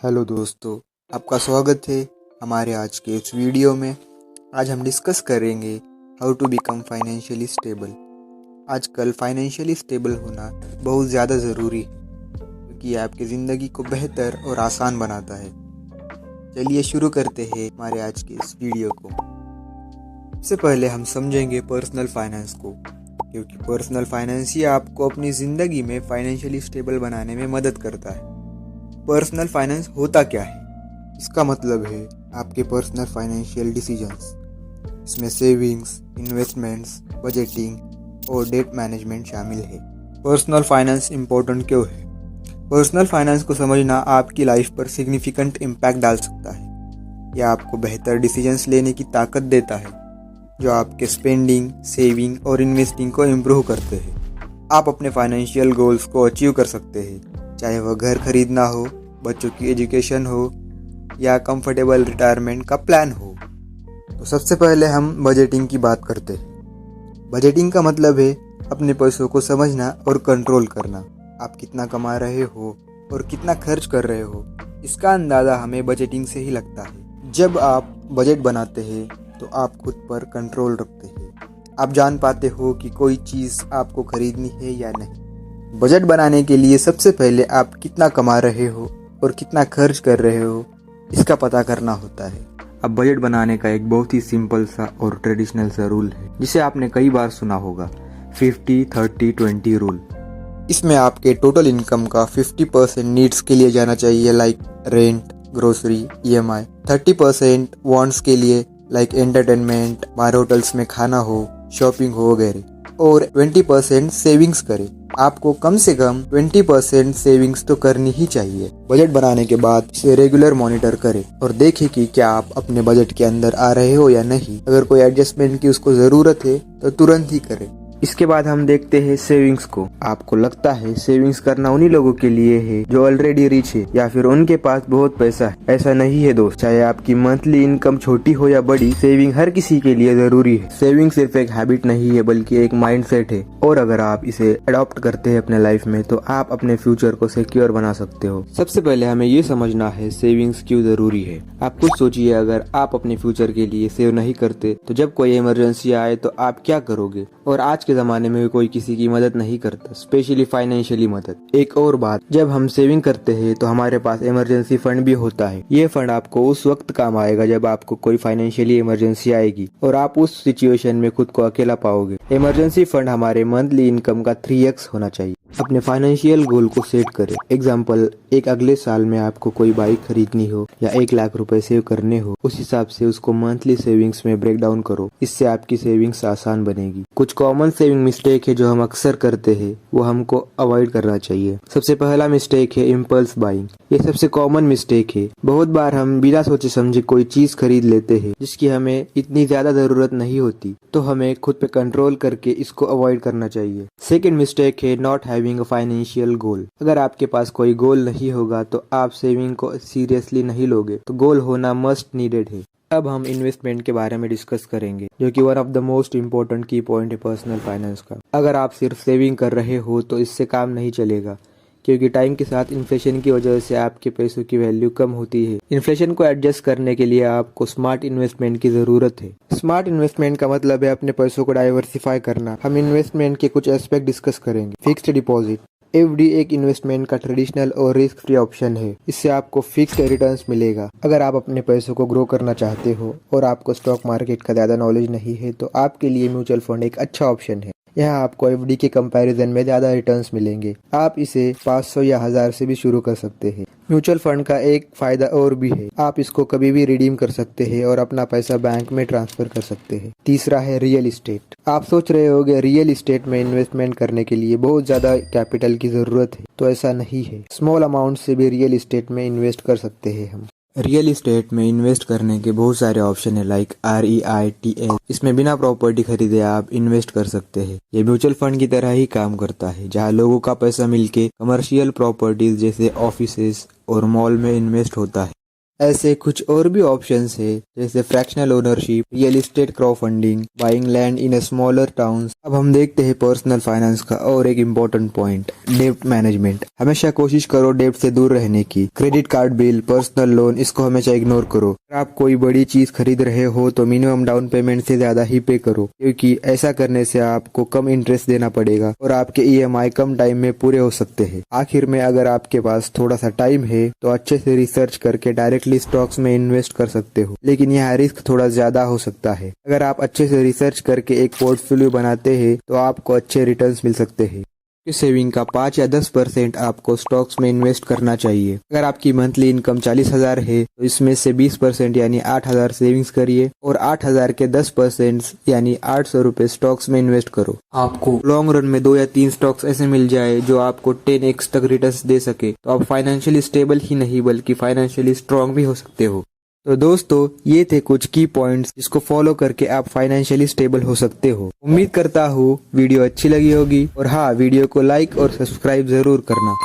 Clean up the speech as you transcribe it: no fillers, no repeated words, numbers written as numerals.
Hello दोस्तों, आपका स्वागत है हमारे आज के इस वीडियो में। आज हम डिस्कस करेंगे how to become financially stable. आजकल फाइनेंशियली स्टेबल होना बहुत ज़्यादा ज़रूरी है क्योंकि ये आपकी ज़िंदगी को बेहतर और आसान बनाता है। चलिए शुरू करते हैं हमारे आज के इस वीडियो को। सबसे पहले हम समझेंगे पर्सनल फाइनेंस को, क्योंकि पर्सनल फाइनेंस ही आपको अपनी ज़िंदगी में फाइनेंशियली स्टेबल बनाने में मदद करता है। पर्सनल फाइनेंस होता क्या है? इसका मतलब है आपके पर्सनल फाइनेंशियल डिसीजंस। इसमें सेविंग्स, इन्वेस्टमेंट्स, बजटिंग और डेट मैनेजमेंट शामिल है। पर्सनल फाइनेंस इम्पोर्टेंट क्यों है? पर्सनल फाइनेंस को समझना आपकी लाइफ पर सिग्निफिकेंट इम्पैक्ट डाल सकता है। यह आपको बेहतर डिसीजंस लेने की ताकत देता है जो आपके स्पेंडिंग, सेविंग और इन्वेस्टिंग को इम्प्रूव करते हैं। आप अपने फाइनेंशियल गोल्स को अचीव कर सकते हैं, चाहे वह घर खरीदना हो, बच्चों की एजुकेशन हो या कंफर्टेबल रिटायरमेंट का प्लान हो। तो सबसे पहले हम बजटिंग की बात करते हैं। बजटिंग का मतलब है अपने पैसों को समझना और कंट्रोल करना। आप कितना कमा रहे हो और कितना खर्च कर रहे हो, इसका अंदाज़ा हमें बजटिंग से ही लगता है। जब आप बजट बनाते हैं तो आप खुद पर कंट्रोल रखते हैं। आप जान पाते हो कि कोई चीज़ आपको खरीदनी है या नहीं। बजट बनाने के लिए सबसे पहले आप कितना कमा रहे हो और कितना खर्च कर रहे हो, इसका पता करना होता है। अब बजट बनाने का एक बहुत ही सिंपल सा और ट्रेडिशनल सा रूल है जिसे आपने कई बार सुना होगा, 50-30-20 रूल। इसमें आपके टोटल इनकम का 50% नीड्स के लिए जाना चाहिए, like rent, grocery, EMI। 30% wants के लिए, लाइक एंटरटेनमेंट, बाहर होटल्स में खाना हो, शॉपिंग हो वगैरह। और 20% सेविंग्स करें। आपको कम से कम 20% सेविंग्स तो करनी ही चाहिए। बजट बनाने के बाद इसे रेगुलर मॉनिटर करें और देखें कि क्या आप अपने बजट के अंदर आ रहे हो या नहीं। अगर कोई एडजस्टमेंट की उसको जरूरत है तो तुरंत ही करें। इसके बाद हम देखते हैं सेविंग्स को। आपको लगता है सेविंग्स करना उन्हीं लोगों के लिए है जो ऑलरेडी रिच है या फिर उनके पास बहुत पैसा है। ऐसा नहीं है दोस्त, चाहे आपकी मंथली इनकम छोटी हो या बड़ी, सेविंग हर किसी के लिए जरूरी है। सेविंग सिर्फ एक हैबिट नहीं है बल्कि एक माइंडसेट है, और अगर आप इसे अडॉप्ट करते हैं अपने लाइफ में तो आप अपने फ्यूचर को सिक्योर बना सकते हो। सबसे पहले हमें ये समझना है सेविंग्स क्यों जरूरी है। आप खुद सोचिए, अगर आप अपने फ्यूचर के लिए सेव नहीं करते तो जब कोई इमरजेंसी आए तो आप क्या करोगे? और आज के जमाने में कोई किसी की मदद नहीं करता, स्पेशली फाइनेंशियली मदद। एक और बात, जब हम सेविंग करते हैं तो हमारे पास इमरजेंसी फंड भी होता है। ये फंड आपको उस वक्त काम आएगा जब आपको कोई फाइनेंशियली इमरजेंसी आएगी और आप उस सिचुएशन में खुद को अकेला पाओगे। इमरजेंसी फंड हमारे मंथली इनकम का 3x होना चाहिए। अपने फाइनेंशियल गोल को सेट करें। एग्जाम्पल, एक अगले साल में आपको कोई बाइक खरीदनी हो या 1 लाख रुपए सेव करने हो, उस हिसाब से उसको मंथली सेविंग्स में ब्रेक डाउन करो। इससे आपकी सेविंग्स आसान बनेगी। कुछ कॉमन सेविंग मिस्टेक है जो हम अक्सर करते हैं, वो हमको अवॉइड करना चाहिए। सबसे पहला मिस्टेक है इम्पल्स बाइंग। ये सबसे कॉमन मिस्टेक है। बहुत बार हम बिना सोचे समझे कोई चीज खरीद लेते हैं जिसकी हमें इतनी ज्यादा जरूरत नहीं होती, तो हमें खुद पे कंट्रोल करके इसको अवॉइड करना चाहिए। सेकेंड मिस्टेक है not having a financial goal. अगर आपके पास कोई गोल नहीं होगा तो आप सेविंग को सीरियसली नहीं लोगे, तो गोल होना मस्ट नीडेड है। अब हम इन्वेस्टमेंट के बारे में डिस्कस करेंगे, जो कि one of the most important की पॉइंट है पर्सनल फाइनेंस का। अगर आप सिर्फ सेविंग कर रहे हो तो इससे काम नहीं चलेगा, क्योंकि टाइम के साथ इन्फ्लेशन की वजह से आपके पैसों की वैल्यू कम होती है। इन्फ्लेशन को एडजस्ट करने के लिए आपको स्मार्ट इन्वेस्टमेंट की जरूरत है। स्मार्ट इन्वेस्टमेंट का मतलब है अपने पैसों को डाइवर्सिफाई करना। हम इन्वेस्टमेंट के कुछ एस्पेक्ट डिस्कस करेंगे। Fixed deposit. FD एक इन्वेस्टमेंट का ट्रेडिशनल और रिस्क फ्री ऑप्शन है। इससे आपको फिक्स्ड रिटर्न्स मिलेगा। अगर आप अपने पैसों को ग्रो करना चाहते हो और आपको स्टॉक मार्केट का ज्यादा नॉलेज नहीं है तो आपके लिए म्यूचुअल फंड एक अच्छा ऑप्शन है। यहाँ आपको FD के कंपैरिजन में ज्यादा रिटर्न्स मिलेंगे। आप इसे 500 या 1000 से भी शुरू कर सकते हैं। म्यूचुअल फंड का एक फायदा और भी है, आप इसको कभी भी रिडीम कर सकते हैं और अपना पैसा बैंक में ट्रांसफर कर सकते हैं। तीसरा है रियल इस्टेट। आप सोच रहे होंगे रियल इस्टेट में इन्वेस्टमेंट करने के लिए बहुत ज्यादा कैपिटल की जरूरत है, तो ऐसा नहीं है। स्मॉल अमाउंट से भी रियल इस्टेट में इन्वेस्ट कर सकते हैं हम। रियल इस्टेट में इन्वेस्ट करने के बहुत सारे ऑप्शन है, लाइक REITs। इसमें बिना प्रॉपर्टी खरीदे आप इन्वेस्ट कर सकते हैं। ये म्यूचुअल फंड की तरह ही काम करता है, जहां लोगों का पैसा मिलके कमर्शियल प्रॉपर्टीज जैसे ऑफिसेज और मॉल में इन्वेस्ट होता है। ऐसे कुछ और भी ऑप्शंस है जैसे fractional ownership, real estate crowdfunding, buying land in smaller towns. अब हम देखते हैं पर्सनल फाइनेंस का और एक इम्पोर्टेंट पॉइंट, डेब्ट मैनेजमेंट। हमेशा कोशिश करो डेब्ट से दूर रहने की। Credit card bill, personal loan, इसको हमेशा इग्नोर करो। अगर आप कोई बड़ी चीज खरीद रहे हो तो मिनिमम डाउन पेमेंट से ज्यादा ही पे करो, क्योंकि ऐसा करने से आपको कम इंटरेस्ट देना पड़ेगा और आपके ईएमआई कम टाइम में पूरे हो सकते हैं। आखिर में अगर आपके पास थोड़ा सा टाइम है तो अच्छे से रिसर्च करके डायरेक्टली स्टॉक्स में इन्वेस्ट कर सकते हो, लेकिन यहाँ रिस्क थोड़ा ज्यादा हो सकता है। अगर आप अच्छे से रिसर्च करके एक पोर्टफोलियो बनाते हैं तो आपको अच्छे रिटर्न्स मिल सकते हैं। सेविंग का 5 या 10% आपको स्टॉक्स में इन्वेस्ट करना चाहिए। अगर आपकी मंथली इनकम 40,000 है तो इसमें से 20% यानी 8,000 सेविंग्स करिए और 8,000 के 10% यानी 800 रुपए स्टॉक्स में इन्वेस्ट करो। आपको लॉन्ग रन में 2 या 3 स्टॉक्स ऐसे मिल जाए जो आपको 10x तक रिटर्न्स दे सके तो आप फाइनेंशियली स्टेबल ही नहीं बल्कि फाइनेंशियली स्ट्रांग भी हो सकते हो। तो दोस्तों, ये थे कुछ की पॉइंट्स जिसको फॉलो करके आप फाइनेंशियली स्टेबल हो सकते हो। उम्मीद करता हूँ वीडियो अच्छी लगी होगी और हाँ, वीडियो को लाइक और सब्सक्राइब जरूर करना।